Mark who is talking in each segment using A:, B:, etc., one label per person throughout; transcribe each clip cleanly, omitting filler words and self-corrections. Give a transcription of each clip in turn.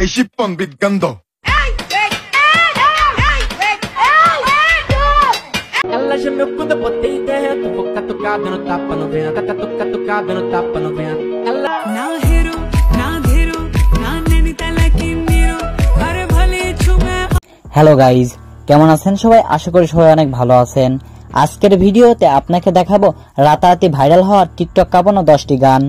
A: এই শিপন বিদ গন্ধ
B: Ela já me cuida, botei dentro. Vou catucada no tapa no vento. Catucada no tapa no vento. Ela
C: na hero, na dhero, na neni talakin niro. Are bhale chume.
D: Hello guys, কেমন আছেন সবাই? আশা করি সবাই অনেক ভালো আছেন। আজকের ভিডিওতে আপনাকে দেখাবো রাতারাতি ভাইরাল হওয়ার টিকটক কাঁপানো 10টি গান।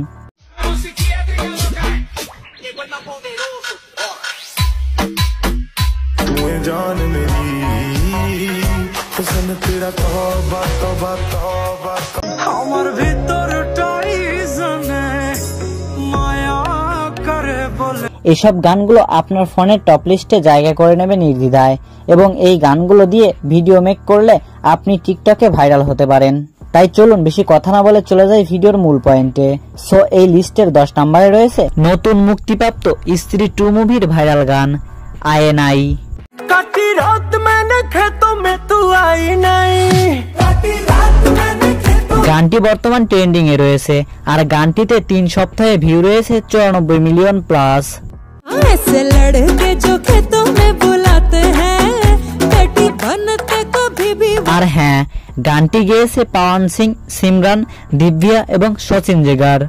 D: এইসব গানগুলো আপনার ফোনের টপ লিস্টে জায়গা করে নেবে নির্দ্বিধায়, এবং এই গানগুলো দিয়ে ভিডিও মেক করলে আপনি টিকটকে ভাইরাল হতে পারেন। তাই চলুন বেশি কথা না বলে চলে যাই ভিডিওর মূল পয়েন্টে। সো এই লিস্টের 10 নম্বরে রয়েছে নতুন মুক্তিপ্রাপ্ত স্ত্রী 2 মুভির ভাইরাল গান আয়ে নাই। গানটি বর্তমান ট্রেন্ডিং এ রয়েছে, আর গানটিতে 3 সপ্তাহে ভিউ রয়েছে 94 মিলিয়ন প্লাস। আর হ্যাঁ, গানটি গেয়েছে পাওয়ান সিং, সিমরান, দিব্যা এবং সচিন জেগার।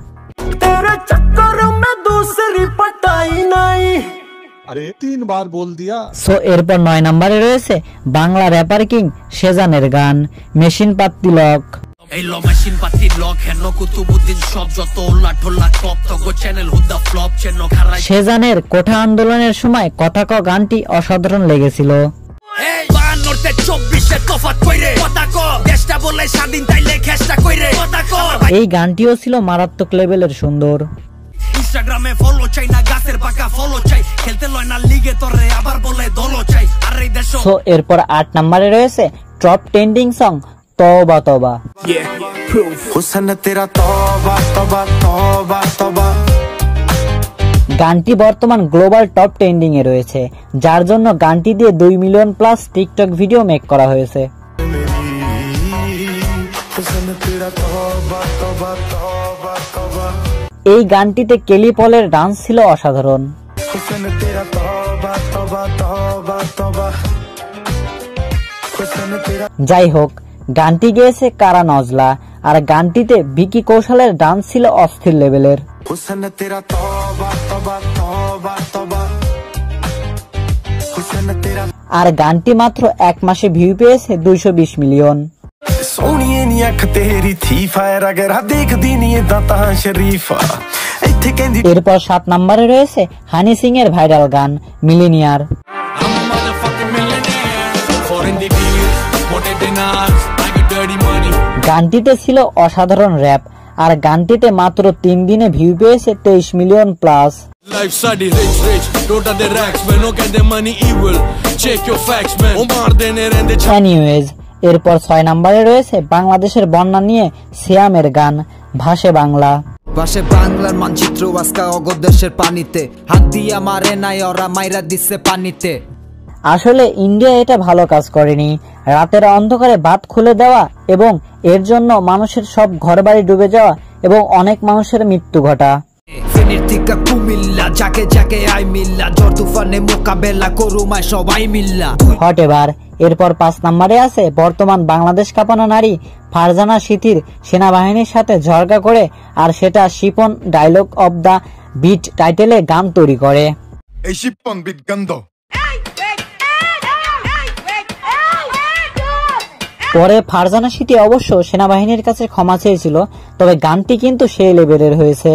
A: আরে 3 বার বল দিয়া।
D: সো এরপর 9 নম্বরে রয়েছে বাংলা র্যাপার কিং সেজানের গান মেশিন পাত্তি লক।
E: এই ল মেশিন পাতি লক হেন কুতুবুদ্দিন সব যত উল্লাট ঢোলা টপ তগো চ্যানেল হুদা ফ্লপ চেন খারাই।
D: সেজানের কোঠা আন্দোলনের সময় কথা ক গানটি অসাধারণ লেগেছিল।
E: এই 52 তে 24 এর তফাত কইরে কথা ক দেশটা বলে স্বাধীন তাইলে খেষ্টা কইরে কথা ক।
D: এই গানটিও ছিল মারাত্মক লেভেলের সুন্দর।
E: ইনস্টাগ্রামে ফলো চাই না গাছের পাকা ফলো চাই, খেলতে লয় না লিগে তোরে আবার বলে দলো চাই। আর এই দেশ।
D: সো এরপর 8 নম্বরে রয়েছে টপ ট্রেন্ডিং সং তওবা তওবা। গানটি বর্তমান গ্লোবাল টপ ট্রেন্ডিং এ রয়েছে, যার জন্য গানটি দিয়ে 2 million plus TikTok video make করা হয়েছে। এই গানটিতে কেলি পলের ডান্স ছিল অসাধারণ। যাই হোক, গানটি গেয়েছে কারা নজলা, আর গানটিতে ভিকি কৌশলের ডান্স ছিল অস্থির লেভেলের। আর গানটি মাত্র 1 মাসে ভিউ পেয়েছে 220 মিলিয়ন। এরপর 7 নম্বরে রয়েছে হানি সিং এর ভাইরাল গান মিলেনিয়ার। গানটিতে ছিল অসাধারণ র্যাপ, আর গানটিতে মাত্র 3 দিনে ভিউ পেয়েছে 23 মিলিয়ন প্লাস। এনিওয়েজ, এরপর 6 নম্বরে রয়েছে বাংলাদেশের বন্যা নিয়ে সিয়ামের গান ভাসে বাংলা।
F: ভাসে বাংলার মানচিত্র আজকা অগদেশের পানিতে, হাত দিয়া মারে নাই ওরা মাইরা দিচ্ছে পানিতে।
D: আসলে ইন্ডিয়া এটা ভালো কাজ করেনি। রাতের অন্ধকারে বাঁধ খুলে দেওয়া এবং এর জন্য মানুষের সব ঘরবাড়ি ডুবে যাওয়া এবং অনেক মানুষের মৃত্যু ঘটা।
F: ফেনীর থেকে কুমিল্লা যাকে যাকে আই মিল্লা, ঝড় তুফানে মোকাবেলা করুমায় সবাই মিল্লা।
D: হট এবার। এরপর 5 নম্বরে আছে বর্তমান বাংলাদেশ কাঁপানো নারী ফারজানা সিথির সেনাবাহিনীর সাথে ঝগড়া করে, আর সেটা শিপন ডায়লগ অব দা বিট টাইটেলে গান তৈরি করে।
A: এই শিপন বিদ গন্ধ।
D: পরে ফারজানা সিথি অবশ্য সেনাবাহিনীর কাছে ক্ষমা চেয়েছিল, তবে গানটি কিন্তু সেই লেভেলের হয়েছে।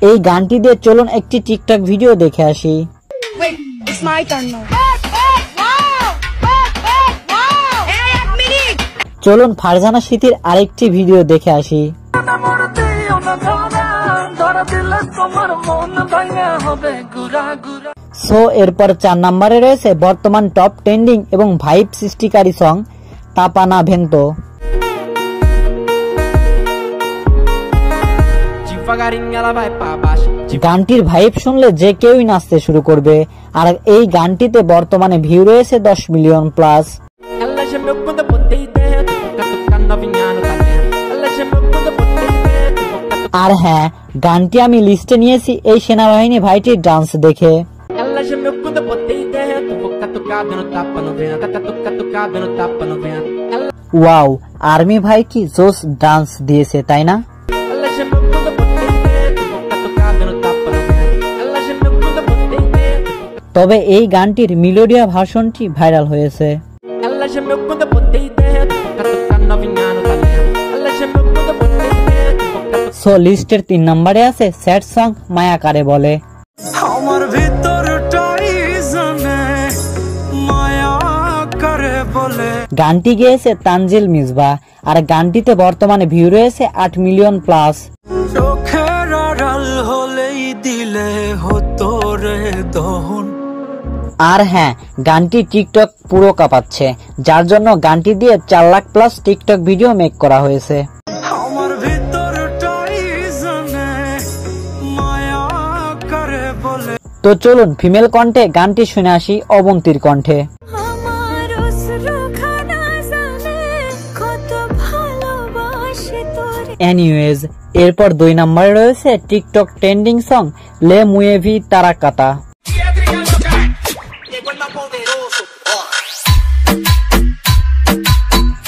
D: এই গানটি দিয়ে চলুন একটি টিকটক ভিডিও দেখে আসি। চলুন ফারজানা সিথির আরেকটি ভিডিও দেখে আসি। সো এরপর 4 নম্বরে রয়েছে বর্তমান টপ ট্রেন্ডিং এবং ভাইব সৃষ্টিকারী সং তাপানা ভেন্তো। গানটির ভাইব শুনলে যে কেউই নাচতে শুরু করবে, আর এই গানটিতে বর্তমানে ভিউ রয়েছে 10 মিলিয়ন প্লাস। আর হ্যাঁ, গানটি আমি লিস্টে নিয়েছি এই সেনাবাহিনী ভাইটির ডান্স দেখে।
B: Ela já me cuida, botei dentro, vou catucada no tapa no vento, catucada no tapa no vento.
D: Wow, army ভাইটি জোস ডান্স দিয়েছে তাই না?
B: Ela já me cuida, botei dentro, vou catucada no tapa no vento. Ela já me cuida, botei dentro.
D: তবে এই গানটির মিলোডিয়া ভার্সনটি viral হয়েছে।
B: Ela já me cuida, botei dentro, vou catucar novinha no talento. Ela já me cuida, botei dentro, vou catucar.
D: So লিস্টের 3 নম্বরে আছে sad song মায়া কারে বলে।
E: আমার ভিতরটাই জানে মায়া করে বলে।
D: গানটি গেয়েছে তানজিল মিসবা আর গানটিতে বর্তমানে ভিউ রয়েছে 8 মিলিয়ন প্লাস।
E: চোখের আড়াল হলেই দিলে হতো রে দহন।
D: আর হ্যাঁ, গানটি টিকটক পুরো কাঁপাচ্ছে, যার জন্য গানটি দিয়ে 4 lakh plus TikTok video make করা হয়েছে।
E: আমার ভিতরটাই জানে মায়া করে বলে।
D: তো চলুন ফিমেল কণ্ঠে গানটি শুনে আসি অবন্তীর কণ্ঠে।
C: আমার অশ্রু খানা জানে কত ভালোবাসি তোরে।
D: এনিওয়েজ, এরপর 2 নম্বরে রয়েছে টিকটক ট্রেন্ডিং সং লে মুয়েভি তারাকাতা।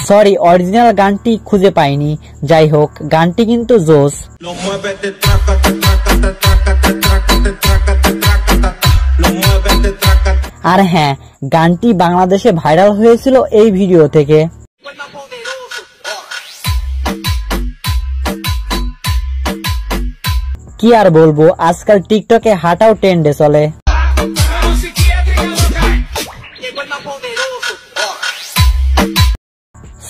D: সরি, অরিজিনাল গানটি খুঁজে পাইনি, যাই হোক গানটি কিন্তু জোস। আর হ্যাঁ, গানটি বাংলাদেশে ভাইরাল হয়েছিল এই ভিডিও থেকে। কি আর বলবো, আজকাল টিকটকে হাঁটাও ট্রেন্ডে চলে।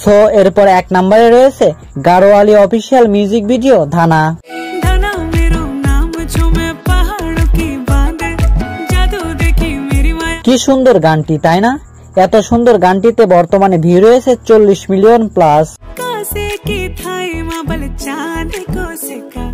D: সো এরপর 1 নম্বরে রয়েছে গাড়োয়ালি অফিসিয়াল মিউজিক ভিডিও ধানা।
C: धना मेरो नाम झूमे पहाड़ों की बातें जादू देखी मेरी माया।
D: কি সুন্দর গানটি তাই না? এত সুন্দর গানটিতে বর্তমানে ভিউ রয়েছে 40 মিলিয়ন প্লাস।
C: कासे की थाई माबल चांद को सिका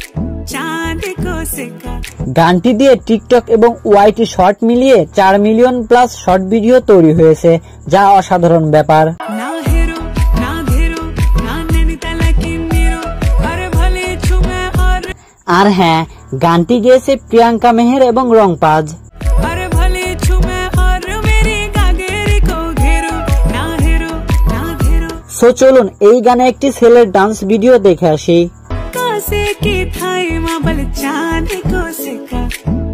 C: चांद को सिका।
D: গানটি দিয়ে টিকটক এবং ওয়াইটি শর্ট মিলিয়ে 4 মিলিয়ন প্লাস শর্ট ভিডিও তৈরি হয়েছে, যা অসাধারণ ব্যাপার।
C: ना हेरो ना घेरो ना नैनीताल की नीरो अरे भले झूमे और
D: আর হ্যাঁ, গানটি গেয়েছে প্রিয়াঙ্কা মেহের এবং রংপাজ।
C: अरे भले झूमे और मेरी गागेरी को घेरो ना हेरो ना घेरो।
D: সো চলুন এই গানে একটি ছেলের ডান্স ভিডিও দেখে আসি।
C: कासे की थाई माबल चांद को सिका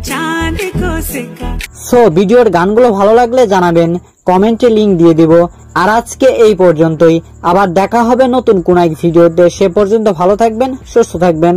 C: चांद को सिका।
D: সো ভিডিওর গানগুলো ভালো লাগলে জানাবেন, কমেন্টে লিংক দিয়ে দিব। আর আজকে এই পর্যন্তই, আবার দেখা হবে নতুন কোন এক ভিডিওতে। সে পর্যন্ত ভালো থাকবেন, সুস্থ থাকবেন।